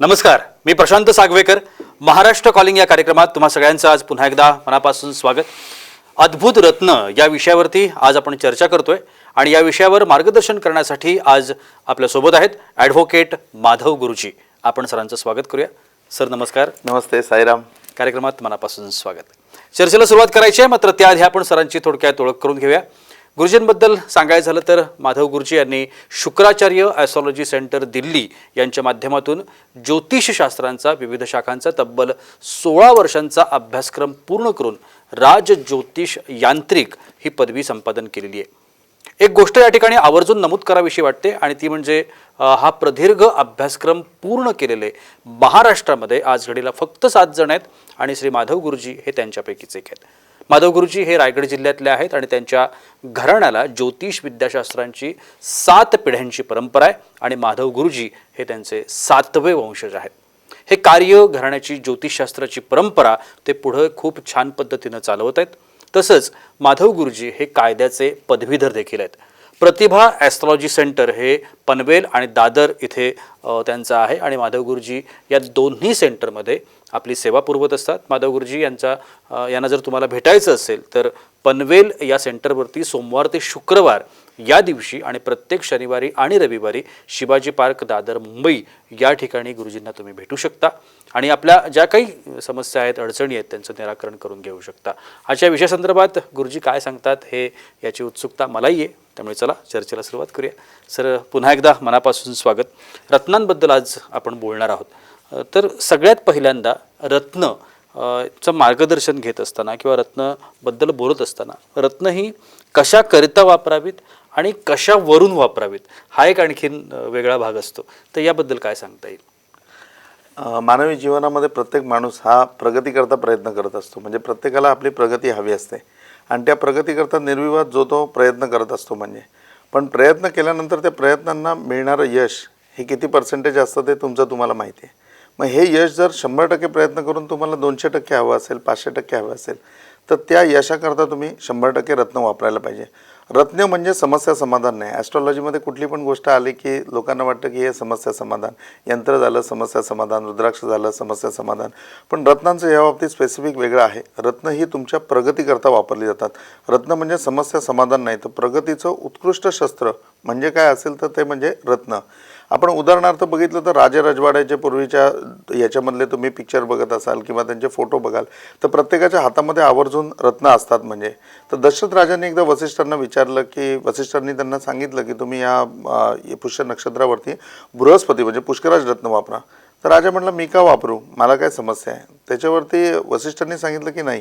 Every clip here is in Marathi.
नमस्कार, मी प्रशांत सागवेकर. महाराष्ट्र कॉलिंग या कार्यक्रमात तुम्हा सगळ्यांचं आज पुन्हा एकदा मनापासून स्वागत. अद्भुत रत्न या विषयावरती आज आपण चर्चा करतोय आणि या विषयावर मार्गदर्शन करण्यासाठी आज आपल्यासोबत आहेत ॲडव्होकेट माधव गुरुजी. आपण सरांचं स्वागत करूया. सर नमस्कार. नमस्ते साईराम. कार्यक्रमात मनापासून स्वागत. चर्चेला सुरुवात करायची आहे, मात्र त्याआधी आपण सरांची थोडक्यात ओळख करून घेऊया. गुरुजींबद्दल सांगायचं झालं तर माधव गुरुजी यांनी शुक्राचार्य ॲस्ट्रॉलॉजी सेंटर दिल्ली यांच्या माध्यमातून ज्योतिषशास्त्रांचा विविध शाखांचा तब्बल 16 वर्षांचा अभ्यासक्रम पूर्ण करून राज ज्योतिष यांत्रिक ही पदवी संपादन केलेली आहे. एक गोष्ट या ठिकाणी आवर्जून नमूद करावीशी वाटते आणि ती म्हणजे हा प्रदीर्घ अभ्यासक्रम पूर्ण केलेले महाराष्ट्रामध्ये आज घडीला फक्त 7 जण आहेत आणि श्री माधव गुरुजी हे त्यांच्यापैकीच एक आहेत. माधव गुरुजी हे रायगड जिल्ह्यातले आहेत आणि त्यांच्या घराण्याला ज्योतिष विद्याशास्त्रांची 7 पिढ्यांची परंपरा आहे आणि माधव गुरुजी हे त्यांचे 7वे वंशज आहेत. हे कार्य, घराण्याची ज्योतिषशास्त्राची परंपरा ते पुढे खूप छान पद्धतीनं चालवत आहेत. तसंच माधव गुरुजी हे कायद्याचे पदवीधर देखील आहेत. प्रतिभा ॲस्ट्रॉलॉजी सेंटर हे पनवेल आणि दादर इथे त्यांचं आहे आणि माधव गुरुजी या दोन्ही सेंटरमध्ये आपली सेवा पुरवत असतात. माधव गुरुजी यांना जर तुम्हाला भेटायचं असेल तर पनवेल या सेंटरवरती सोमवार ते शुक्रवार या दिवशी आणि प्रत्येक शनिवारी आणि रविवारी शिवाजी पार्क दादर मुंबई या ठिकाणी गुरुजींना तुम्ही भेटू शकता आणि आपल्या ज्या काही समस्या आहेत, अडचणी आहेत त्यांचं निराकरण करून घेऊ शकता. आजच्या विषयासंदर्भात गुरुजी काय सांगतात हे याची उत्सुकता मलाही आहे, त्यामुळे चला चर्चेला सुरुवात करूया. सर पुन्हा एकदा मनापासून स्वागत. रत्नांबद्दल आज आपण बोलणार आहोत. तर सगळ्यात पहिल्यांदा रत्न चं मार्गदर्शन घेत असताना किंवा रत्नबद्दल बोलत असताना रत्न ही कशाकरिता वापरावीत आणि कशावरून वापरावीत हा एक आणखीन वेगळा भाग असतो, तर याबद्दल काय सांगता येईल? मानवी जीवनामध्ये प्रत्येक माणूस हा प्रगतीकरता प्रयत्न करत असतो. म्हणजे प्रत्येकाला आपली प्रगती हवी असते आणि त्या प्रगतीकरता निर्विवाद जो तो प्रयत्न करत असतो. म्हणजे पण प्रयत्न केल्यानंतर त्या प्रयत्नांना मिळणारं यश हे किती पर्सेंटेज असतं ते तुम्हाला माहिती आहे. मग हे यश जर 100% प्रयत्न करून तुम्हाला 200% हवं असेल, 500% हवं असेल, तर त्या यशाकरता तुम्ही 100% रत्न वापरायला पाहिजे. रत्न म्हणजे समस्या समाधान नाही. ॲस्ट्रॉलॉजीमध्ये कुठली पण गोष्ट आली की लोकांना वाटतं की हे समस्या समाधान, यंत्र झालं समस्या समाधान, रुद्राक्ष झालं समस्या समाधान. पण रत्नांचं या बाबतीत स्पेसिफिक वेगळं आहे. रत्न ही तुमच्या प्रगतीकरता वापरली जातात. रत्न म्हणजे समस्या समाधान नाही, तर प्रगतीचं उत्कृष्ट शस्त्र म्हणजे काय असेल तर ते म्हणजे रत्न. आपण उदाहरणार्थ बघितलं तर राजवाड्याचे पूर्वीच्या याच्यामधले तुम्ही पिक्चर बघत असाल किंवा त्यांचे फोटो बघाल तर प्रत्येकाच्या हातामध्ये आवर्जून रत्न असतात. म्हणजे तर दशरथ राजांनी एकदा वसिष्ठांना विचारलं की वसिष्ठांनी त्यांना सांगितलं की तुम्ही या पुष्य नक्षत्रावरती बृहस्पती म्हणजे पुष्कराज रत्न वापरा. तर राजा म्हटलं मी का वापरू, मला काय समस्या आहे. त्याच्यावरती वसिष्ठांनी सांगितलं की नाही,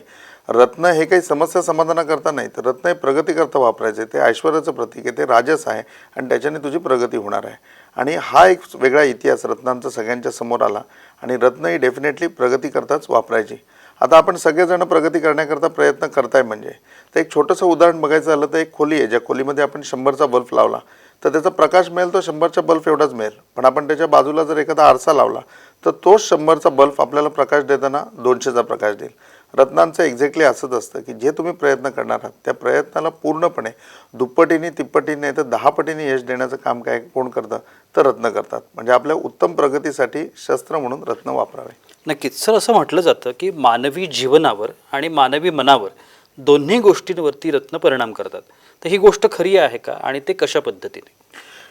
रत्न हे काही समस्या समाधानाकरता नाही, तर रत्न हे प्रगतीकरता वापरायचे. ते ऐश्वर्याचं प्रतीक आहे, ते राजस आहे आणि त्याच्याने तुझी प्रगती होणार आहे. आणि हा एक वेगळा इतिहास रत्नांचा सगळ्यांच्या समोर आला आणि रत्न ही डेफिनेटली प्रगतीकरताच वापरायची. आता आपण सगळेजण प्रगती करण्याकरता प्रयत्न करताय. म्हणजे तर एक छोटंसं उदाहरण बघायचं झालं तर एक खोली आहे, ज्या खोलीमध्ये आपण 100चा बल्ब लावला तर त्याचा प्रकाश मिळेल तो 100च्या बल्ब एवढाच मिळेल. पण आपण त्याच्या बाजूला जर एखादा आरसा लावला तर तोच 100चा बल्ब आपल्याला प्रकाश देताना 200चा प्रकाश देईल. रत्नांचं एक्झॅक्टली असंच असतं की जे तुम्ही प्रयत्न करणार आहात त्या प्रयत्नाला पूर्णपणे दुप्पटीने तिप्पटीने नाही तर 10 पटीने यश देण्याचं काम काय कोण करतं तर रत्न करतात. म्हणजे आपल्या उत्तम प्रगतीसाठी शस्त्र म्हणून रत्न वापरावे. नक्कीच सर, असं म्हटलं जातं की मानवी जीवनावर आणि मानवी मनावर दोन्ही गोष्टींवरती रत्न परिणाम करतात. तर ही गोष्ट खरी आहे का आणि ते कशा पद्धतीने?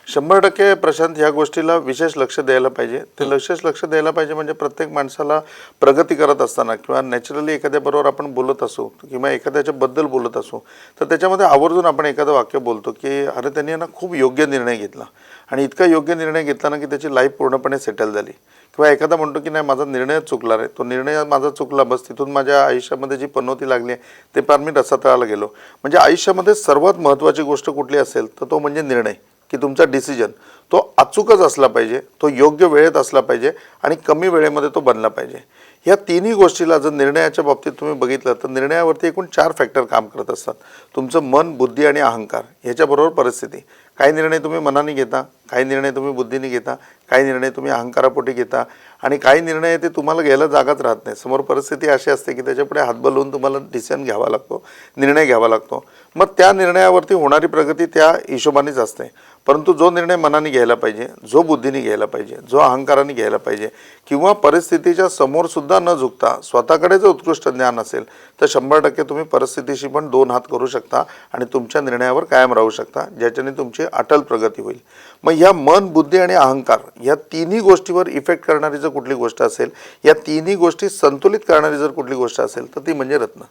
100% प्रशांत ह्या गोष्टीला विशेष लक्ष द्यायला पाहिजे. ते विशेष लक्ष द्यायला पाहिजे म्हणजे प्रत्येक माणसाला प्रगती करत असताना किंवा नॅचरली एखाद्याबरोबर आपण बोलत असू किंवा एखाद्याच्याबद्दल बोलत असू तर त्याच्यामध्ये आवर्जून आपण एखादं वाक्य बोलतो की अरे त्यांनी ना खूप योग्य निर्णय घेतला आणि इतका योग्य निर्णय घेतला ना की त्याची लाईफ पूर्णपणे सेटल झाली. किंवा एखादा म्हणतो की नाही माझा निर्णयच चुकला रे, तो निर्णय माझा चुकला, बस तिथून माझ्या आयुष्यामध्ये जी पनौती लागली आहे ते पार मी रसातळाला गेलो. म्हणजे आयुष्यामध्ये सर्वात महत्त्वाची गोष्ट कुठली असेल तर तो म्हणजे निर्णय, की तुमचा डिसिजन तो अचूकच असला पाहिजे, तो योग्य वेळेत असला पाहिजे आणि कमी वेळेमध्ये तो बनला पाहिजे. या तिन्ही गोष्टीला जर निर्णयाच्या बाबतीत तुम्ही बघितलं तर निर्णयावरती एकूण 4 फॅक्टर काम करत असतात. तुमचं मन, बुद्धी आणि अहंकार ह्याच्याबरोबर परिस्थिती. काही निर्णय तुम्ही मनाने घेता, काही निर्णय तुम्ही बुद्धीने घेता, काही निर्णय तुम्ही अहंकारापोटी घेता आणि काही निर्णय ते तुम्हाला घ्यायला जागाच राहत नाही. समोर परिस्थिती अशी असते की त्याच्यापुढे हातबल होऊन तुम्हाला डिसिजन घ्यावा लागतो, निर्णय घ्यावा लागतो. मग त्या निर्णयावरती होणारी प्रगती त्या हिशोबानेच असते. परंतु जो निर्णय मनाने घ्यायला पाहिजे, जो बुद्धीने घ्यायला पाहिजे, जो अहंकाराने घ्यायला पाहिजे किंवा परिस्थितीच्या समोर सुद्धा न झुकता स्वतःकडे जर उत्कृष्ट ज्ञान असेल तर 100% तुम्ही परिस्थितीशी पण 2 हात करू शकता आणि तुमच्या निर्णयावर कायम राहू शकता, ज्याच्याने तुमची अटल प्रगती होईल. मग ह्या मन, बुद्धी आणि अहंकार या तिन्ही गोष्टीवर इफेक्ट करणारी जर कुठली गोष्ट असेल, या तिन्ही गोष्टी संतुलित करणारी जर कुठली गोष्ट असेल तर ती म्हणजे रत्न.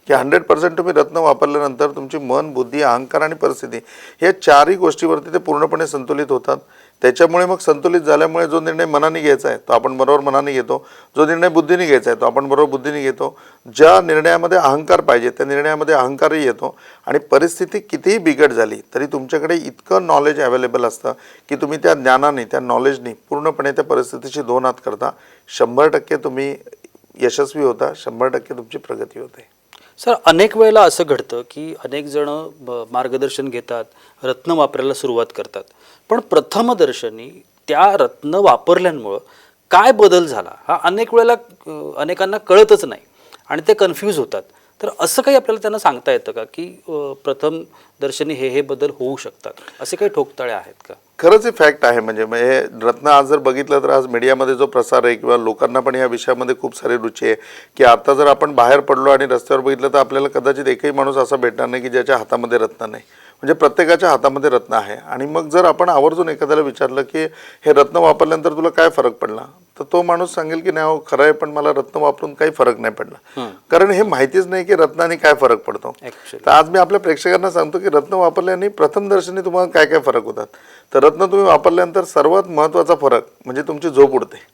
की 100% तुम्ही रत्न वापरल्यानंतर तुमची मन, बुद्धी, अहंकार आणि परिस्थिती या चारही गोष्टीवरती ते पूर्णपणे संतुलित होतात. त्याच्यामुळे मग संतुलित झाल्यामुळे जो निर्णय मनाने घ्यायचा आहे तो आपण बरोबर मनाने घेतो, जो निर्णय बुद्धीने घ्यायचा आहे तो आपण बरोबर बुद्धीने घेतो, ज्या निर्णयामध्ये अहंकार पाहिजे त्या निर्णयामध्ये अहंकारही येतो. आणि परिस्थिती कितीही बिकट झाली तरी तुमच्याकडे इतकं नॉलेज अवेलेबल असतं की तुम्ही त्या ज्ञानाने, त्या नॉलेजने पूर्णपणे त्या परिस्थितीशी 2 हात करता. 100% तुम्ही यशस्वी होता, 100% तुमची प्रगती होते. सर, अनेक वेळेला असं घडतं की अनेक जण मार्गदर्शन घेतात, रत्न वापरायला सुरुवात करतात, पण प्रथमदर्शनी त्या रत्न वापरल्यामुळं काय बदल झाला हा अनेक वेळेला अनेकांना कळतच नाही आणि ते कन्फ्यूज होतात. तर असं काही आपल्याला त्यांना सांगता येतं का की प्रथमदर्शनी हे बदल होऊ शकतात, असे काही ठोकताळे आहेत का? खरंच हे फॅक्ट आहे. म्हणजे हे रत्न आज जर बघितलं तर आज मीडियामध्ये जो प्रसार आहे किंवा लोकांना पण या विषयामध्ये खूप सारी रुची आहे की आता जर आपण बाहेर पडलो आणि रस्त्यावर बघितलं तर आपल्याला कदाचित एकही माणूस असा भेटणार नाही की ज्याच्या हातामध्ये रत्न नाही. म्हणजे प्रत्येकाच्या हातामध्ये रत्न आहे. आणि मग जर आपण आवर्जून एखाद्याला विचारलं की हे रत्न वापरल्यानंतर तुला काय फरक पडला, तर तो माणूस सांगेल की नाही हो खरं आहे, पण मला रत्न वापरून काही फरक नाही पडला. कारण हे माहितीच नाही की रत्नाने काय फरक पडतो. तर आज मी आपल्या प्रेक्षकांना सांगतो की रत्न वापरल्याने प्रथमदर्शनी तुम्हाला काय काय फरक होतात. तर रत्न तुम्ही वापरल्यानंतर सर्वात महत्त्वाचा फरक म्हणजे तुमची झोप उडते.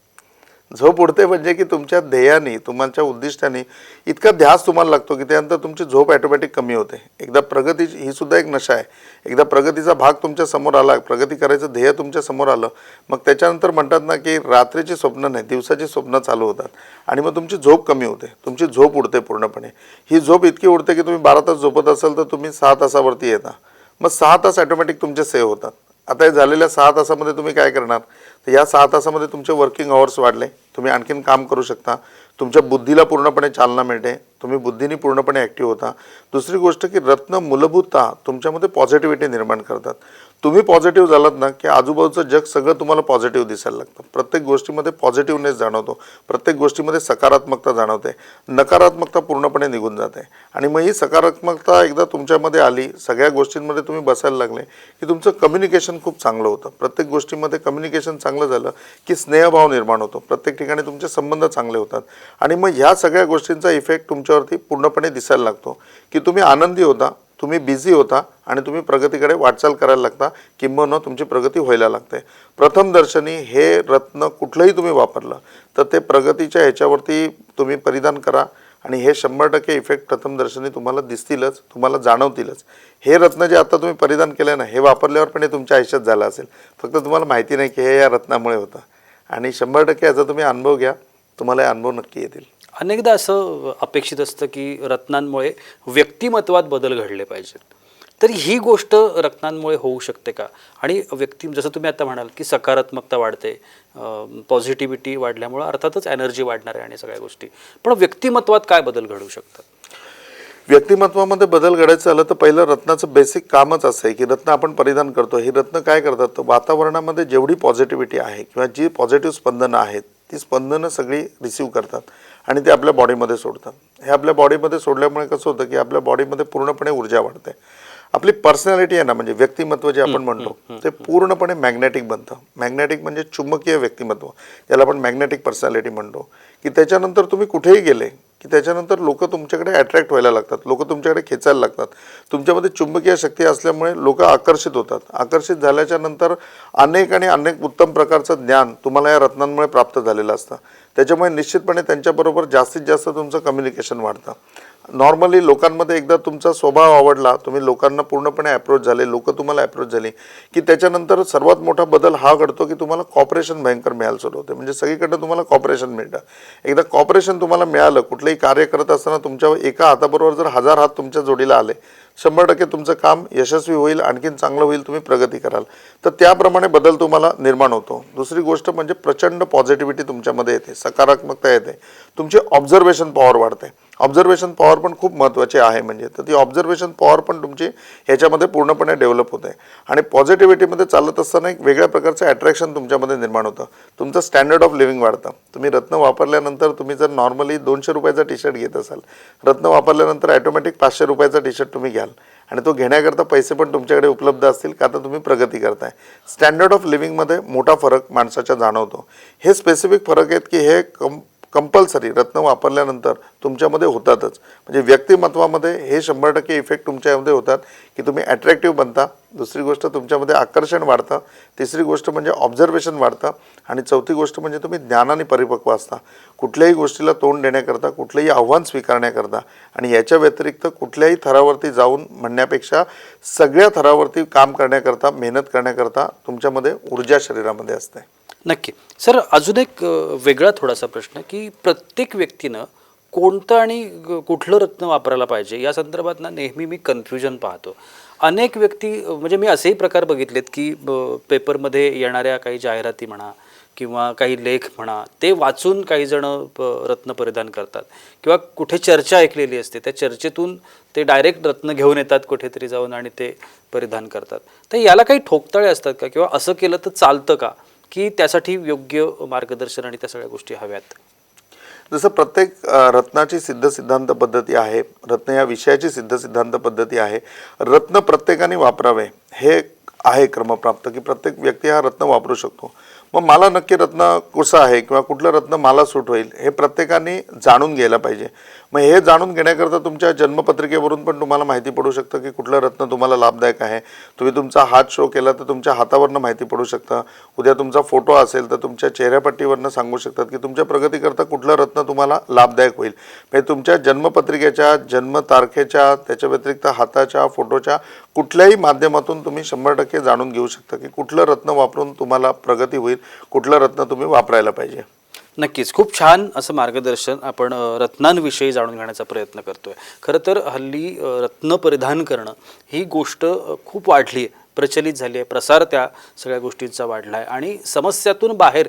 झोप उडते म्हणजे की तुमच्या ध्येयाने, तुमच्या उद्दिष्टाने इतका ध्यास तुम्हाला लागतो की त्यानंतर तुमची झोप ऑटोमॅटिक कमी होते. एकदा प्रगती ही सुद्धा एक नशा आहे. एकदा प्रगतीचा भाग तुमच्या समोर आला, प्रगती करायचं ध्येय तुमच्या समोर आलं, मग त्याच्यानंतर म्हणतात ना की रात्रीची स्वप्न नाही, दिवसाची स्वप्न चालू होतात आणि मग तुमची झोप कमी होते, तुमची झोप उडते पूर्णपणे. ही झोप इतकी उडते की तुम्ही 12 तास झोपत असाल तर तुम्ही 6 तासावरती येता. मग 6 तास ऑटोमॅटिक तुमचे सेव्ह होतात. आता हे झालेल्या 6 तासामध्ये तुम्ही काय करणार, तर या 6 तासामध्ये तुमचे वर्किंग आवर्स वाढले, तुम्ही आणखीन काम करू शकता, तुमच्या बुद्धीला पूर्णपणे चालना मिळते, तुम्ही बुद्धीने पूर्णपणे ॲक्टिव्ह होता. दुसरी गोष्ट की रत्न मूलभूततः तुमच्यामध्ये पॉझिटिव्हिटी निर्माण करतात. तुम्ही पॉझिटिव्ह झालात ना की आजूबाजूचं जग सगळं तुम्हाला पॉझिटिव्ह दिसायला लागतं. प्रत्येक गोष्टीमध्ये पॉझिटिव्हनेस जाणवतो, प्रत्येक गोष्टीमध्ये सकारात्मकता जाणवते, नकारात्मकता पूर्णपणे निघून जाते. आणि मग ही सकारात्मकता एकदा तुमच्यामध्ये आली, सगळ्या गोष्टींमध्ये तुम्ही बसायला लागले की तुमचं कम्युनिकेशन खूप चांगलं होतं. प्रत्येक गोष्टीमध्ये कम्युनिकेशन चांगलं झालं की स्नेहभाव निर्माण होतो, प्रत्येक ठिकाणी तुमचे संबंध चांगले होतात. आणि मग ह्या सगळ्या गोष्टींचा इफेक्ट तुमच्यावरती पूर्णपणे दिसायला लागतो की तुम्ही आनंदी होता, तुम्ही बिझी होता आणि तुम्ही प्रगतीकडे वाटचाल करायला लागता, किंबहुना तुमची प्रगती व्हायला लागते. प्रथमदर्शनी हे रत्न कुठलंही तुम्ही वापरलं तर ते प्रगतीच्या ह्याच्यावरती तुम्ही परिधान करा आणि हे 100% इफेक्ट प्रथमदर्शनी तुम्हाला दिसतीलच, तुम्हाला जाणवतीलच. हे रत्न जे आता तुम्ही परिधान केलं ना, हे वापरल्यावर पण हे तुमच्या आयुष्यात झालं असेल, फक्त तुम्हाला माहिती नाही की हे या रत्नामुळे होतं. आणि 100% याचा तुम्ही अनुभव घ्या, तुम्हाला हे अनुभव नक्की येतील. अनेकदा असं अपेक्षित असतं की रत्नांमुळे व्यक्तिमत्वात बदल घडले पाहिजेत, तर ही गोष्ट रत्नांमुळे होऊ शकते का? आणि जसं तुम्ही आता म्हणाल की सकारात्मकता वाढते, पॉझिटिव्हिटी वाढल्यामुळं अर्थातच एनर्जी वाढणार आहे आणि सगळ्या गोष्टी, पण व्यक्तिमत्वात काय बदल घडू शकतात? व्यक्तिमत्वामध्ये बदल घडायचं झालं तर पहिलं रत्नाचं बेसिक कामच असं आहे की रत्न आपण परिधान करतो, ही रत्न काय करतात, तर वातावरणामध्ये जेवढी पॉझिटिव्हिटी आहे किंवा जी पॉझिटिव्ह स्पंदनं आहेत ती स्पंदनं सगळी रिसीव्ह करतात आणि ते आपल्या बॉडीमध्ये सोडतात. हे आपल्या बॉडीमध्ये सोडल्यामुळे कसं होतं की आपल्या बॉडीमध्ये पूर्णपणे ऊर्जा वाढते. आपली पर्सनॅलिटी आहे ना, म्हणजे व्यक्तिमत्व जे आपण म्हणतो ते पूर्णपणे मॅग्नेटिक बनतं. मॅग्नेटिक म्हणजे चुंबकीय व्यक्तिमत्व, ज्याला आपण मॅग्नेटिक पर्सनॅलिटी म्हणतो. की त्याच्यानंतर तुम्ही कुठेही गेले की त्याच्यानंतर लोक तुमच्याकडे अट्रॅक्ट व्हायला लागतात, लोक तुमच्याकडे खेचायला लागतात. तुमच्यामध्ये चुंबकीय शक्ती असल्यामुळे लोक आकर्षित होतात. आकर्षित झाल्याच्या नंतर अनेक उत्तम प्रकारचं ज्ञान तुम्हाला या रत्नांमुळे प्राप्त झालेलं असतं. त्याच्यामुळे निश्चितपणे त्यांच्याबरोबर जास्तीत जास्त तुमचं कम्युनिकेशन वाढतं. नॉर्मली लोकांमध्ये एकदा तुमचा स्वभाव आवडला, तुम्ही लोकांना पूर्णपणे अप्रोच झाले, लोक तुम्हाला अप्रोच झाली की त्याच्यानंतर सर्वात मोठा बदल हा घडतो की तुम्हाला कॉपरेशन भयंकर मिळायला सुरू होते. म्हणजे सगळीकडे तुम्हाला कॉपरेशन मिळतं. एकदा कॉपरेशन तुम्हाला मिळालं, कुठलंही कार्य करत असताना तुमच्या एका हाताबरोबर जर 1000 हात तुमच्या जोडीला आले, 100% तुमचं काम यशस्वी होईल, आणखीन चांगलं होईल, तुम्ही प्रगती कराल. तर त्याप्रमाणे बदल तुम्हाला निर्माण होतो. दुसरी गोष्ट म्हणजे प्रचंड पॉझिटिव्हिटी तुमच्यामध्ये येते, सकारात्मकता येते, तुमची ऑब्झर्वेशन पॉवर वाढते. ऑब्झर्वेशन पॉवर पण खूप महत्त्वाची आहे. म्हणजे तर ती ऑब्झर्वेशन पॉवर पण तुमची ह्याच्यामध्ये पूर्णपणे डेव्हलप होते आणि पॉझिटिव्हिटीमध्ये चालत असताना एक वेगळ्या प्रकारचं अट्रॅक्शन तुमच्यामध्ये निर्माण होतं. तुमचं स्टँडर्ड ऑफ लिव्हिंग वाढतं. तुम्ही रत्न वापरल्यानंतर तुम्ही जर नॉर्मली 200 रुपयाचा टी शर्ट घेत असाल, रत्न वापरल्यानंतर ॲटोमॅटिक 500 रुपयाचा टी शर्ट तुम्ही घ्याल आणि तो घेण्याकरता पैसे पण तुमच्याकडे उपलब्ध असतील का तर तुम्ही प्रगती करताय. स्टँडर्ड ऑफ लिव्हिंगमध्ये मोठा फरक माणसाच्या जाणवतो. हे स्पेसिफिक फरक आहेत की हे कंपल्सरी रत्न वापरल्यानंतर तुमच्यामध्ये होतातच. म्हणजे व्यक्तिमत्वामध्ये हे 100% इफेक्ट तुमच्यामध्ये होतात की तुम्ही अट्रॅक्टिव्ह बनता. दुसरी गोष्ट तुमच्यामध्ये आकर्षण वाढतं. तिसरी गोष्ट म्हणजे ऑब्झर्वेशन वाढतं आणि चौथी गोष्ट म्हणजे तुम्ही ज्ञानाने परिपक्व असता. कुठल्याही गोष्टीला तोंड देण्याकरता, कुठलंही आव्हान स्वीकारण्याकरता आणि याच्या व्यतिरिक्त कुठल्याही थरावरती जाऊन म्हणण्यापेक्षा सगळ्या थरावरती काम करण्याकरता, मेहनत करण्याकरता तुमच्यामध्ये ऊर्जा शरीरामध्ये असते. नक्की. सर, अजून एक वेगळा थोडासा प्रश्न की प्रत्येक व्यक्तीनं कोणतं आणि कुठलं रत्न वापरायला पाहिजे या संदर्भात ना नेहमी मी कन्फ्युजन पाहतो. अनेक व्यक्ती म्हणजे मी असेही प्रकार बघितलेत की पेपरमध्ये येणाऱ्या काही जाहिराती म्हणा किंवा काही लेख म्हणा ते वाचून काही जण रत्न परिधान करतात किंवा कुठे चर्चा ऐकलेली असते त्या चर्चेतून ते डायरेक्ट रत्न घेऊन येतात कुठेतरी जाऊन आणि ते परिधान करतात. तर याला काही ठोकताळे असतात का किंवा असं केलं तर चालतं का की त्यासाठी योग्य मार्गदर्शन आणि त्या सगळ्या गोष्टी हव्यात? जसं प्रत्येक रत्नाची सिद्ध सिद्धांत पद्धती आहे, रत्न या विषयाची सिद्ध सिद्धांत पद्धती आहे. रत्न प्रत्येकाने वापरावे हे आहे क्रमप्राप्त की प्रत्येक व्यक्ती हा रत्न वापरू शकतो. मग मला नक्की रत्न कसं आहे किंवा कुठलं रत्न मला सूट होईल हे प्रत्येकाने जाणून घ्यायला पाहिजे. मग हे जाणून घेण्याकरता तुमच्या जन्मपत्रिकेवरून पण तुम्हाला माहिती पडू शकतं की कुठलं रत्न तुम्हाला लाभदायक आहे. तुम्ही तुमचा हात शो केला तर तुमच्या हातावरनं माहिती पडू शकतं. उद्या तुमचा फोटो असेल तर तुमच्या चेहऱ्यापट्टीवरनं सांगू शकतात की तुमच्या प्रगतीकरता कुठलं रत्न तुम्हाला लाभदायक होईल. म्हणजे तुमच्या जन्मपत्रिकेच्या, जन्मतारखेच्या, त्याच्या व्यतिरिक्त हाताच्या, फोटोच्या कुठल्याही माध्यमातून तुम्ही 100% जाणून घेऊ शकता की कुठलं रत्न वापरून तुम्हाला प्रगती होईल, कुठलं रत्न तुम्ही वापरायला पाहिजे. नक्कीच. खूप छान असं मार्गदर्शन आपण रत्नांविषयी जाणून घेण्याचा प्रयत्न करतोय. खरं तर हल्ली रत्न परिधान करणं ही गोष्ट खूप वाढली आहे, प्रचलित झाली आहे, प्रसार त्या सगळ्या गोष्टींचा वाढला आहे आणि समस्यातून बाहेर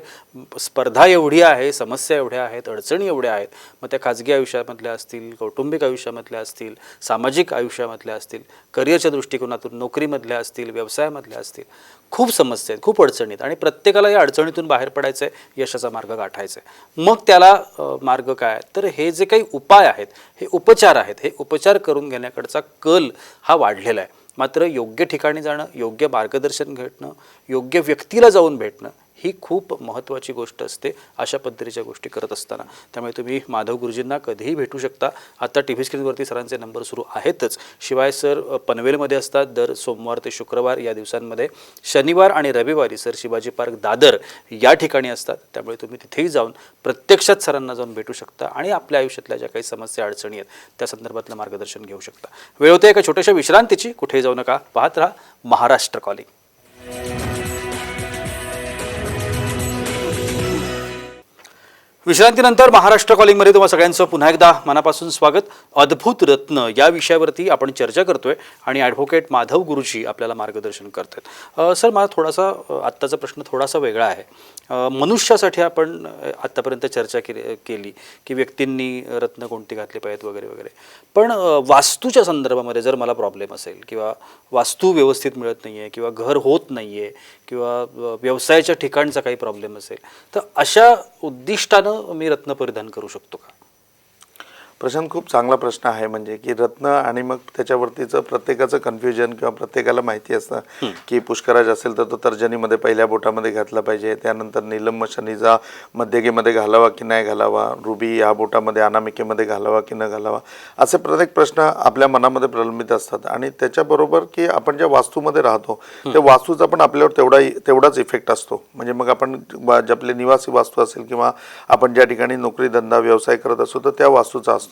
स्पर्धा एवढी आहे, समस्या एवढ्या आहेत, अडचणी एवढ्या आहेत, मग त्या खाजगी आयुष्यामधल्या असतील, कौटुंबिक आयुष्यामधल्या असतील, सामाजिक आयुष्यामधल्या असतील, करिअरच्या दृष्टिकोनातून नोकरीमधल्या असतील, व्यवसायामधल्या असतील, खूप समस्या आहेत, खूप अडचणी आहेत आणि प्रत्येकाला या अडचणीतून बाहेर पडायचं आहे, यशाचा मार्ग गाठायचा आहे. मग त्याला मार्ग काय? तर हे जे काही उपाय आहेत, हे उपचार आहेत, हे उपचार करून घेण्याकडचा कल हा वाढलेला आहे. मात्र योग्य ठिकाणी जाणं, योग्य मार्गदर्शन घेणं, योग्य व्यक्तीला जाऊन भेटणं ही खूप महत्त्वाची गोष्ट असते अशा पद्धतीच्या गोष्टी करत असताना. त्यामुळे तुम्ही माधव गुरुजींना कधीही भेटू शकता. आता टी व्ही स्क्रीनवरती सरांचे नंबर सुरू आहेतच. शिवाय सर पनवेलमध्ये असतात दर सोमवार ते शुक्रवार या दिवसांमध्ये. शनिवार आणि रविवारी सर शिवाजी पार्क दादर या ठिकाणी असतात. त्यामुळे तुम्ही तिथेही जाऊन प्रत्यक्षात सरांना जाऊन भेटू शकता आणि आपल्या आयुष्यातल्या ज्या काही समस्या अडचणी आहेत त्या संदर्भातलं मार्गदर्शन घेऊ शकता. वेळ होते एका छोट्याशा विश्रांतीची. कुठेही जाऊ नका, पाहत राहा महाराष्ट्र कॉलिंग. विश्रांतीनंतर महाराष्ट्र कॉलिंगमध्ये तुम्हा सगळ्यांचं पुन्हा एकदा मनापासून स्वागत. अद्भुत रत्न या विषयावरती आपण चर्चा करतोय आणि ॲडव्होकेट माधव गुरुजी आपल्याला मार्गदर्शन करतात. सर, मला थोडासा आत्ताचा प्रश्न थोडासा वेगळा आहे. मनुष्यासाठी आपण आत्तापर्यंत चर्चा केली की व्यक्तींनी रत्न कोणती घातली पाहिजेत वगैरे वगैरे, पण वास्तूच्या संदर्भामध्ये जर मला प्रॉब्लेम असेल किंवा वास्तू व्यवस्थित मिळत नाही आहे किंवा घर होत नाही आहे किंवा व्यवसायाच्या ठिकाणचा काही प्रॉब्लेम असेल तर अशा उद्दिष्टानं मी रत्न परिधान करू शकतो का? प्रशांत, खूप चांगला प्रश्न आहे. म्हणजे की रत्न आणि मग त्याच्यावरतीचं प्रत्येकाचं कन्फ्युजन किंवा प्रत्येकाला माहिती असतं की पुष्कराज असेल तर तो तर्जनीमध्ये पहिल्या बोटामध्ये घातला पाहिजे, त्यानंतर नीलम शनीचा मध्यगेमध्ये घालावा की नाही घालावा, रुबी या बोटामध्ये अनामिकेमध्ये घालावा की न घालावा, असे प्रत्येक प्रश्न आपल्या मनामध्ये प्रलंबित असतात. आणि त्याच्याबरोबर की आपण ज्या वास्तूमध्ये राहतो त्या वास्तूचा पण आपल्यावर तेवढाच इफेक्ट असतो. म्हणजे मग आपण आपले निवासी वास्तू असेल किंवा आपण ज्या ठिकाणी नोकरी धंदा व्यवसाय करत असतो तर त्या वास्तूचा असतो.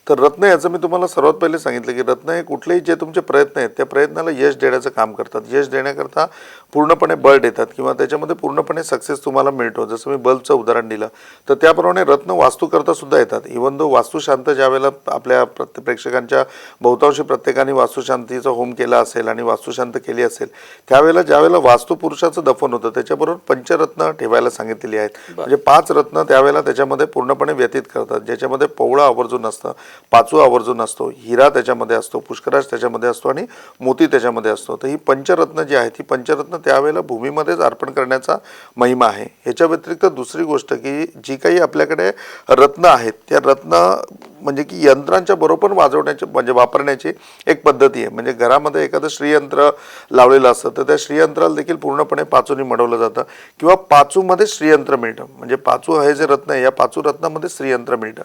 तर रत्न याचं मी तुम्हाला सर्वात पहिले सांगितलं की रत्न हे कुठलेही जे तुमचे प्रयत्न आहेत त्या प्रयत्नाला यश देण्याचं काम करतात. यश देण्याकरता पूर्णपणे बळ देतात किंवा त्याच्यामध्ये पूर्णपणे सक्सेस तुम्हाला मिळतो. जसं मी बल्बचं उदाहरण दिलं तर त्याप्रमाणे रत्न वास्तूकरता सुद्धा येतात. इव्हन दो वास्तुशांत ज्यावेळेला आपल्या प्रेक्षकांच्या बहुतांशी प्रत्येकाने वास्तुशांतीचा होम केला असेल आणि वास्तुशांत केली असेल त्यावेळेला ज्यावेळेला वास्तुपुरुषाचं दफन होतं त्याच्याबरोबर पंचरत्न ठेवायला सांगितलेली आहेत. म्हणजे 5 रत्न त्यावेळेला त्याच्यामध्ये पूर्णपणे व्यतीत करतात, ज्याच्यामध्ये पवळा आवर्जून आवर्जून असतं, पाचू आवर्जून असतो, हिरा त्याच्यामध्ये असतो, पुष्कराज त्याच्यामध्ये असतो आणि मोती त्याच्यामध्ये असतो. तर ही पंचरत्न जी आहेत ही पंचरत्न त्यावेळेला भूमीमध्येच अर्पण करण्याचा महिमा आहे. ह्याच्या व्यतिरिक्त दुसरी गोष्ट की जी काही आपल्याकडे रत्न आहेत त्या रत्न म्हणजे की यंत्रांच्या बरोबर वाजवण्याची म्हणजे वापरण्याची एक पद्धती आहे. म्हणजे घरामध्ये एखादं श्रीयंत्र लावलेलं असतं तर त्या श्रीयंत्राला देखील पूर्णपणे पाचूने मडवलं जातं किंवा पाचूमध्ये श्रीयंत्र मिळतं. म्हणजे पाचू हे जे रत्न आहे या पाचू रत्नामध्ये श्रीयंत्र मिळतं.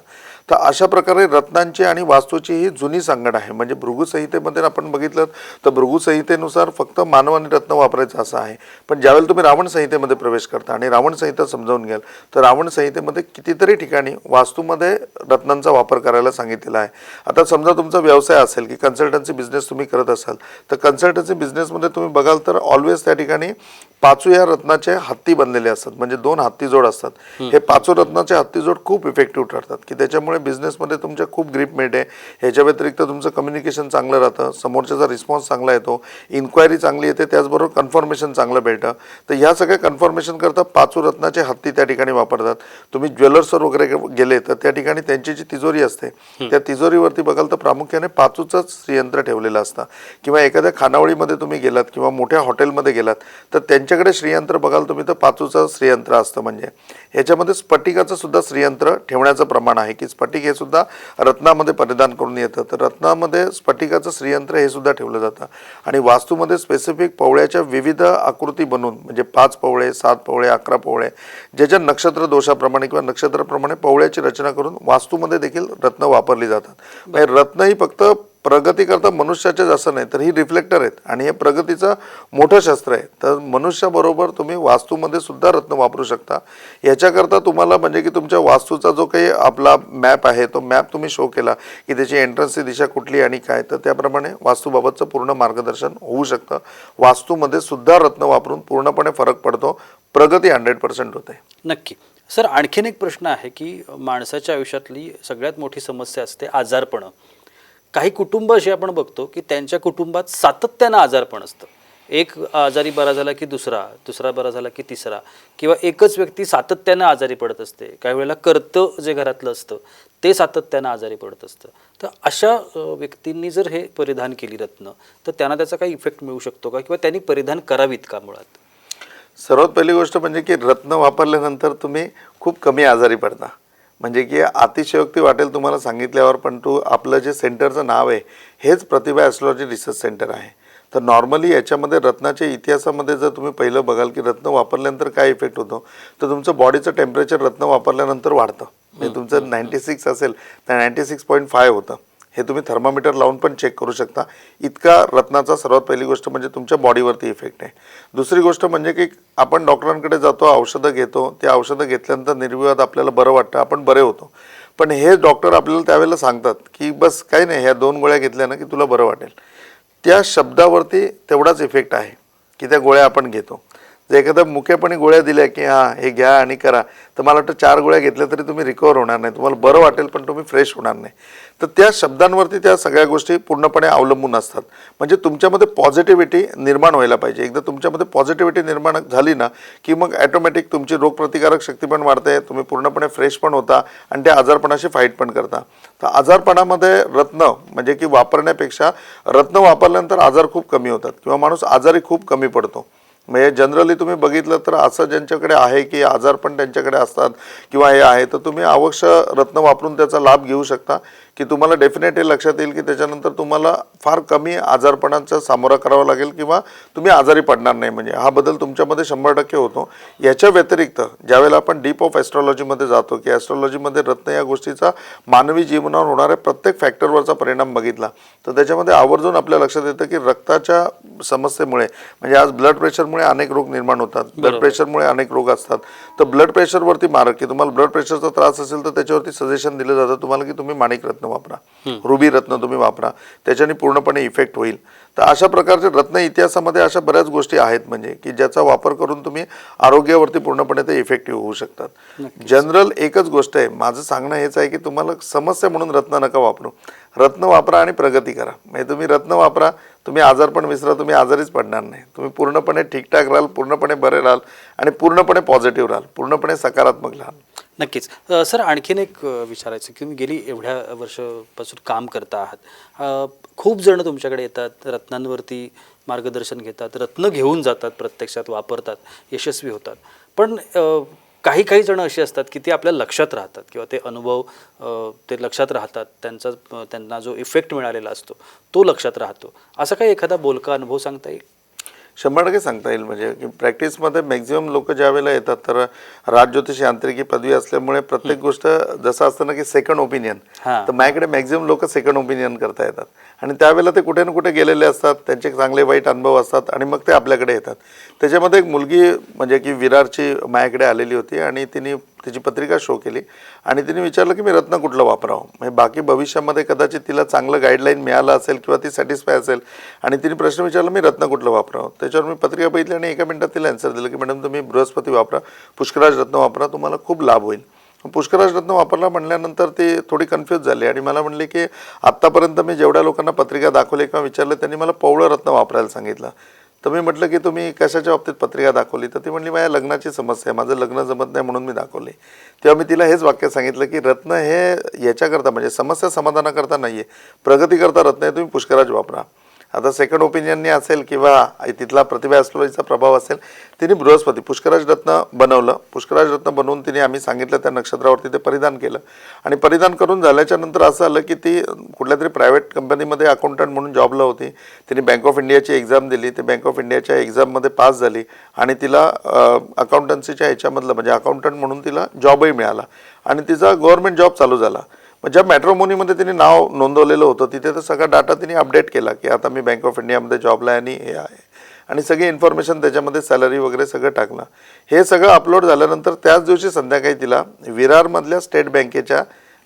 तर अशा प्रकारे रत्नांची आणि वास्तूची ही जुनी सांगड आहे. म्हणजे भृगुसंहितेमध्ये आपण बघितलं तर भृगुसंहितेनुसार फक्त मानव आणि रत्न वापरायचं असं आहे. पण ज्यावेळेला तुम्ही रावण संहितेमध्ये प्रवेश करता आणि रावण संहिता समजावून घ्याल तर रावण संहितेमध्ये कितीतरी ठिकाणी वास्तूमध्ये रत्नांचा वापर करायला सांगितलेला आहे. आता समजा तुमचा व्यवसाय असेल की कन्सल्टन्सी बिझनेस तुम्ही करत असाल तर कन्सल्टन्सी बिझनेसमध्ये तुम्ही बघाल तर ऑलवेज त्या ठिकाणी पाचू या रत्नाचे हत्ती बनलेले असतात. म्हणजे 2 हत्तीजोड असतात. हे पाचू रत्नाचे हत्तीजोड खूप इफेक्टिव्ह ठरतात की त्याच्यामुळे बिझनेसमध्ये तुमच्या खूप ग्रीप मिळते. ह्याच्या व्यतिरिक्त तुमचं कम्युनिकेशन चांगलं राहतं, समोरच्याचा रिस्पॉन्स चांगला येतो, इन्क्वायरी चांगली येते, त्याचबरोबर कन्फर्मेशन चांगलं भेटतं. तर ह्या सगळ्या कन्फर्मेशन करता पाचू रत्नाचे हत्ती त्या ठिकाणी वापरतात. तुम्ही ज्वेलर्सवर वगैरे गेले तर त्या ठिकाणी त्यांची जी तिजोरी असते त्या तिजोरीवरती बघाल तर प्रामुख्याने पाचूचंच श्रीयंत्र ठेवलेलं असतं. किंवा एखाद्या खानावळीमध्ये तुम्ही गेलात किंवा मोठ्या हॉटेलमध्ये गेलात तर त्यांच्याकडे श्रीयंत्र बघाल तुम्ही तर पाचूचं श्रीयंत्र असतं. म्हणजे ह्याच्यामध्ये स्फटिकाचं सुद्धा श्रीयंत्र ठेवण्याचं प्रमाण आहे की स्फटिक हे सुद्धा रत्नामध्ये परिधान करून येतं. तर रत्नामध्ये स्फटिकाचं श्रीयंत्र हे सुद्धा ठेवलं जातं. आणि वास्तूमध्ये स्पेसिफिक पवळ्याच्या विविध आकृती बनवून म्हणजे 5 पवळे, 7 पवळे, 11 पवळे ज्याच्या नक्षत्र दोषाप्रमाणे किंवा नक्षत्राप्रमाणे पवळ्याची रचना करून वास्तूमध्ये देखील रत्न वापरली जातात. म्हणजे रत्न ही फक्त प्रगती करता मनुष्याचेच असं नाही तर ही रिफ्लेक्टर आहेत आणि हे प्रगतीचं मोठं शस्त्र आहे. तर मनुष्याबरोबर तुम्ही वास्तूमध्ये सुद्धा रत्न वापरू शकता. याच्याकरता तुम्हाला म्हणजे की तुमच्या वास्तूचा जो काही आपला मॅप आहे तो मॅप तुम्ही शो केला की त्याची एंट्रन्सची दिशा कुठली आणि काय तर त्याप्रमाणे वास्तूबाबतचं पूर्ण मार्गदर्शन होऊ शकतं. वास्तूमध्ये सुद्धा रत्न वापरून पूर्णपणे फरक पडतो, प्रगती 100% होते. नक्की. सर, आणखीन एक प्रश्न आहे की माणसाच्या आयुष्यातली सगळ्यात मोठी समस्या असते आजारपण. काही कुटुंब अशी आपण बघतो की त्यांच्या कुटुंबात सातत्यानं आजारपण असतं. एक आजारी बरा झाला की दुसरा बरा झाला की तिसरा, किंवा एकच व्यक्ती सातत्यानं आजारी पडत असते. काही वेळेला कर्तं जे घरातलं असतं ते सातत्यानं आजारी पडत असतं. तर अशा व्यक्तींनी जर हे परिधान केली रत्न तर त्यांना त्याचा काही इफेक्ट मिळू शकतो का, किंवा त्यांनी परिधान करावीत का मुळात? सर्वात पहिली गोष्ट म्हणजे की रत्न वापरल्यानंतर तुम्ही खूप कमी आजारी पडता. म्हणजे की अतिशयोक्ती वाटेल तुम्हाला सांगितल्यावर, पण आपलं जे सेंटरचं नाव आहे हेच प्रतिभा ॲस्ट्रॉलॉजी रिसर्च सेंटर आहे. तर नॉर्मली याच्यामध्ये रत्नाच्या इतिहासामध्ये जर तुम्ही पहिलं बघाल की रत्न वापरल्यानंतर काय इफेक्ट होतो तर तुमचं बॉडीचं टेम्परेचर रत्न वापरल्यानंतर वाढतं. म्हणजे तुमचं 96 असेल तर 96.5 होतं. हे तुम्ही थर्मामीटर लावून पण चेक करू शकता. इतका रत्नाचा सर्वात पहिली गोष्ट म्हणजे तुमच्या बॉडीवरती इफेक्ट आहे. दुसरी गोष्ट म्हणजे की आपण डॉक्टरांकडे जातो, औषधं घेतो, ते औषधं घेतल्यानंतर निर्विवाद आपल्याला बरं वाटतं, आपण बरे होतो. पण हे डॉक्टर आपल्याला त्यावेळेला सांगतात की बस काही नाही, ह्या 2 गोळ्या घेतल्या ना की तुला बरं वाटेल. त्या शब्दावरती तेवढाच इफेक्ट आहे की त्या गोळ्या आपण घेतो. जर एखाद्या मुख्यपणे गोळ्या दिल्या की हां हे घ्या आणि करा तर मला वाटतं 4 गोळ्या घेतल्या तरी तुम्ही रिकवर होणार नाही, तुम्हाला बरं वाटेल पण तुम्ही फ्रेश होणार नाही. तर त्या शब्दांवरती त्या सगळ्या गोष्टी पूर्णपणे अवलंबून असतात. म्हणजे तुमच्यामध्ये पॉझिटिव्हिटी निर्माण व्हायला पाहिजे. एकदा तुमच्यामध्ये पॉझिटिव्हिटी निर्माण झाली ना की मग ॲटोमॅटिक तुमची रोगप्रतिकारक शक्ती पण वाढते, तुम्ही पूर्णपणे फ्रेश पण होता आणि त्या आजारपणाशी फाईट पण करता. तर आजारपणामध्ये रत्न म्हणजे की वापरण्यापेक्षा रत्न वापरल्यानंतर आजार खूप कमी होतात किंवा माणूस आजारी खूप कमी पडतो. म्हणजे जनरली तुम्ही बघितलं तर असं ज्यांच्याकडे आहे की आजार पण त्यांच्याकडे असतात किंवा हे आहे तर तुम्ही अवश्य रत्न वापरून त्याचा लाभ घेऊ शकता की तुम्हाला डेफिनेट हे लक्षात येईल की त्याच्यानंतर तुम्हाला फार कमी आजारपणाचा सामोरा करावा लागेल किंवा तुम्ही आजारी पडणार नाही. म्हणजे हा बदल तुमच्यामध्ये 100% होतो. याच्या व्यतिरिक्त ज्यावेळेला आपण डीप ऑफ ॲस्ट्रॉलॉजीमध्ये जातो की ॲस्ट्रॉलॉजीमध्ये रत्न या गोष्टीचा मानवी जीवनावर होणाऱ्या प्रत्येक फॅक्टरवरचा परिणाम बघितला तर त्याच्यामध्ये आवर्जून आपल्या लक्षात येतं की रक्ताच्या समस्येमुळे म्हणजे आज ब्लड प्रेशरमुळे अनेक रोग निर्माण होतात, ब्लड प्रेशरमुळे अनेक रोग असतात. तर ब्लड प्रेशरवरती मार्क की तुम्हाला ब्लड प्रेशरचा त्रास असेल तर त्याच्यावरती सजेशन दिलं जातं तुम्हाला की तुम्ही माणिक रत्न वापरा, रुबी रत्न तुम्ही वापरा, त्याच्याने पूर्णपणे इफेक्ट होईल. तर अशा प्रकारचे रत्न इतिहासामध्ये अशा बऱ्याच गोष्टी आहेत म्हणजे की ज्याचा वापर करून तुम्ही आरोग्यावरती पूर्णपणे ते इफेक्टिव्ह होऊ शकतात. जनरल एकच गोष्ट आहे, माझं सांगणं हेच आहे की तुम्हाला समस्या म्हणून रत्न नका वापरू, रत्न वापरा आणि प्रगती करा. म्हणजे तुम्ही रत्न वापरा, तुम्ही आजारपण विसरा, तुम्ही आजारीच पडणार नाही, तुम्ही पूर्णपणे ठीकठाक राहाल, पूर्णपणे बरे राहाल आणि पूर्णपणे पॉझिटिव्ह राहाल, पूर्णपणे सकारात्मक राहाल. नक्कीच. सर आणखीन एक विचारायचं की तुम्ही गेली एवढ्या वर्षापासून काम करता आहात. खूप जण तुमच्याकडे येतात, रत्नांवरती मार्गदर्शन घेतात, रत्न घेऊन जातात, प्रत्यक्षात वापरतात, यशस्वी होतात. पण काही काही जण अशी असतात की ते आपल्या लक्षात राहतात किंवा ते अनुभव ते लक्षात राहतात, त्यांना जो इफेक्ट मिळालेला असतो तो लक्षात राहतो. असा काही एखादा बोलका अनुभव सांगता येईल? 100% सांगता येईल. म्हणजे की प्रॅक्टिसमध्ये मॅक्झिमम लोक ज्या वेळेला येतात तर राजज्योतिष यांत्रिकी पदवी असल्यामुळे प्रत्येक गोष्ट जसं असतं ना की सेकंड ओपिनियन, हां. तर माझ्याकडे मॅक्झिमम लोक सेकंड ओपिनियन करता येतात आणि त्यावेळेला ते कुठे ना कुठे गेलेले असतात, त्यांचे चांगले वाईट अनुभव असतात आणि मग ते आपल्याकडे येतात. त्याच्यामध्ये एक मुलगी म्हणजे की विरारची माझ्याकडे आलेली होती आणि तिने तिची पत्रिका शो केली आणि तिने विचारलं की मी रत्न कुठलं वापरावं. म्हणजे बाकी भविष्यामध्ये कदाचित तिला चांगलं गाईडलाईन मिळालं असेल किंवा ती सॅटिस्फाय असेल आणि तिने प्रश्न विचारला मी रत्न कुठलं वापरावं. त्याच्यावर मी पत्रिका बघितली आणि एका मिनिटात तिला आन्सर दिलं की मॅडम तुम्ही बृहस्पती वापरा, पुष्कराज रत्न वापरा, तुम्हाला खूप लाभ होईल. पुष्कराज रत्न वापरला म्हणल्यानंतर ते थोडी कन्फ्यूज झाली आणि मला म्हणले की आत्तापर्यंत मी जेवढ्या लोकांना पत्रिका दाखवली किंवा विचारलं त्यांनी मला पवळं रत्न वापरायला सांगितलं. तर मी म्हटलं की तुम्ही कशाच्या बाबतीत पत्रिका दाखवली, तर ती म्हणली माझ्या लग्नाची समस्या आहे, माझं लग्न जमत नाही म्हणून मी दाखवली. तेव्हा मी तिला हेच वाक्य सांगितलं की रत्न हे याच्याकरता म्हणजे समस्या समाधानाकरता नाही आहे, प्रगतीकरता रत्न आहे, तुम्ही पुष्कराज वापरा. आता सेकंड ओपिनियनने असेल किंवा तिथला प्रतिभा ॲस्ट्रॉलॉजीचा प्रभाव असेल, तिने बृहस्पती पुष्कराज रत्न बनवलं. पुष्कराज रत्न बनवून तिने आम्ही सांगितलं त्या नक्षत्रावरती ते परिधान केलं आणि परिधान करून झाल्याच्या नंतर असं आलं की ती कुठल्या तरी प्रायव्हेट कंपनीमध्ये अकाउंटंट म्हणून जॉबला होती. तिने बँक ऑफ इंडियाची एक्झाम दिली, ते बँक ऑफ इंडियाच्या एक्झाममध्ये पास झाली आणि तिला अकाउंटन्सीच्या ह्याच्यामधलं म्हणजे अकाउंटंट म्हणून तिला जॉबही मिळाला आणि तिचा गव्हर्नमेंट जॉब चालू झाला. मग ज्या मॅट्रोमोनीमध्ये तिने नाव नोंदवलेलं होतं तिथे तर सगळा डाटा तिने अपडेट केला की आता मी बँक ऑफ इंडियामध्ये जॉबला आहे आणि हे आहे आणि सगळी इन्फॉर्मेशन त्याच्यामध्ये सॅलरी वगैरे सगळं टाकलं. हे सगळं अपलोड झाल्यानंतर त्याच दिवशी संध्याकाळी तिला विरारमधल्या स्टेट बँकेच्या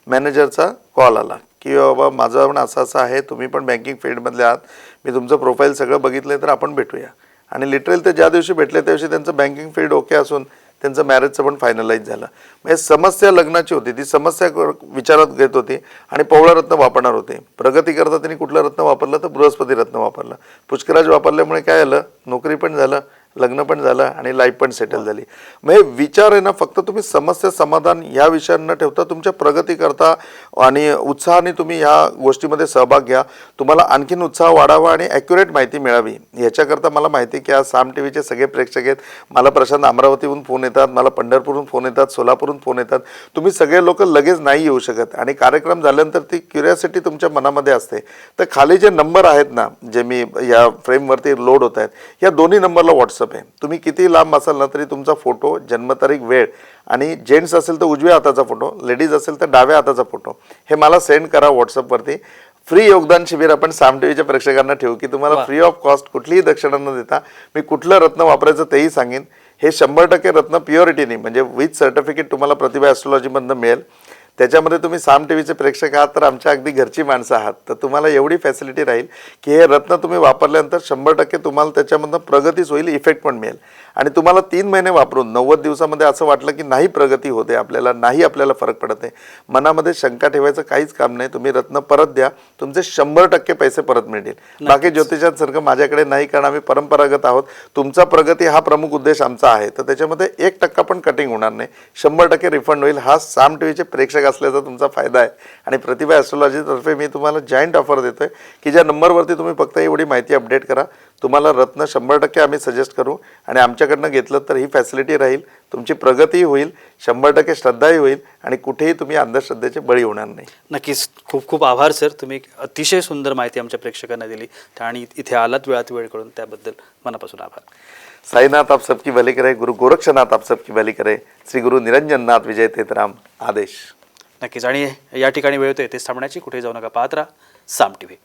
मॅनेजरचा कॉल आला की बाबा माझं पण असं असं आहे, तुम्ही पण बँकिंग फील्डमधले आहात, मी तुमचं प्रोफाईल सगळं बघितलं तर आपण भेटूया. आणि लिटरली ते ज्या दिवशी भेटले त्या दिवशी त्यांचं बँकिंग फील्ड ओके असून त्यांचं मॅरेजचं पण फायनलाईज झालं. म्हणजे समस्या लग्नाची होती, ती समस्या विचारात घेत होती आणि पवळं रत्न वापरणार होते. प्रगती करता त्यांनी कुठलं रत्न वापरलं तर बृहस्पती रत्न वापरलं. पुष्कराज वापरल्यामुळे काय झालं, नोकरी पण झालं, लग्न पण झालं आणि लाईफ पण सेटल झाली. म्हणजे विचार आहे ना, फक्त तुम्ही समस्या समाधान ह्या विषयांना न ठेवता तुमच्या प्रगती करता आणि उत्साहाने तुम्ही ह्या गोष्टीमध्ये सहभाग घ्या. तुम्हाला आणखीन उत्साह वाढावा आणि ॲक्युरेट माहिती मिळावी याच्याकरता मला माहिती की आज साम टी व्हीचे सगळे प्रेक्षक आहेत. मला प्रशांत अमरावतीहून फोन येतात, मला पंढरपूरहून फोन येतात, सोलापूरहून फोन येतात. तुम्ही सगळे लोक लगेच नाही येऊ शकत आणि कार्यक्रम झाल्यानंतर ती क्युरिओसिटी तुमच्या मनामध्ये असते. तर खाली जे नंबर आहेत ना, जे मी या फ्रेमवरती लोड होत आहेत, या दोन्ही नंबरला व्हॉट्सअप आहे. तुम्ही किती लांब असाल ना तरी तुमचा फोटो, जन्मतारीख, वेळ आणि जेंट्स असेल तर उजव्या हाताचा फोटो, लेडीज असेल तर डाव्या हाताचा फोटो हे मला सेंड करा व्हॉट्सअपवरती. फ्री योगदान शिबिर आपण साम टी व्हीच्या प्रेक्षकांना ठेवू की तुम्हाला फ्री ऑफ कॉस्ट कुठलीही दक्षिणा न देता मी कुठलं रत्न वापरायचं तेही सांगेन. हे 100% रत्न प्युरिटीने म्हणजे विथ सर्टिफिकेट तुम्हाला प्रतिभा ॲस्ट्रॉलॉजीमधनं मिळेल. त्याच्यामध्ये तुम्ही साम टी व्हीचे प्रेक्षक आहात तर आमच्या अगदी घरची माणसं आहात, तर तुम्हाला एवढी फॅसिलिटी राहील की हे रत्न तुम्ही वापरल्यानंतर 100% तुम्हाला त्याच्यामधनं प्रगतीच होईल, इफेक्ट पण मिळेल. आणि तुम्हाला 3 महिने वापरून 90 दिवसामध्ये असं वाटलं की नाही प्रगती होते आपल्याला, नाही आपल्याला फरक पडत आहे, मनामध्ये शंका ठेवायचं काहीच काम नाही. तुम्ही रत्न परत द्या, तुमचे 100% पैसे परत मिळतील. बाकी ज्योतिषांसारखं माझ्याकडे नाही, कारण आम्ही परंपरागत आहोत. तुमचा प्रगती हा प्रमुख उद्देश आमचा आहे, तर त्याच्यामध्ये 1% पण कटिंग होणार नाही, 100% रिफंड होईल. हा साम टी व्हीचे प्रेक्षक असल्याचा तुमचा फायदा आहे. आणि प्रतिभा ॲस्ट्रॉलॉजीतर्फे मी तुम्हाला जॉईंट ऑफर देतोय की ज्या नंबरवरती तुम्ही फक्त एवढी माहिती अपडेट करा, तुम्हाला रत्न 100% आम्ही सजेस्ट करू आणि आमच्याकडनं घेतलं तर ही फॅसिलिटी राहील, तुमची प्रगतीही होईल, 100% श्रद्धाही होईल आणि कुठेही तुम्ही अंधश्रद्धेचे बळी होणार नाही. नक्कीच. खूप खूप आभार सर, तुम्ही अतिशय सुंदर माहिती आमच्या प्रेक्षकांना दिली आणि इथे आलात वेळात वेळ काढून, त्याबद्दल मनापासून आभार. साईनाथ आप सबकी भली करे, गुरु गोरक्षनाथ आप सबकी भली करे, श्री गुरु निरंजननाथ विजय तेतराम आदेश. नक्कीच. आणि या ठिकाणी वेळ होते तेच थांबण्याची, कुठे जाऊ नका, पाहत राहा साम टी व्ही.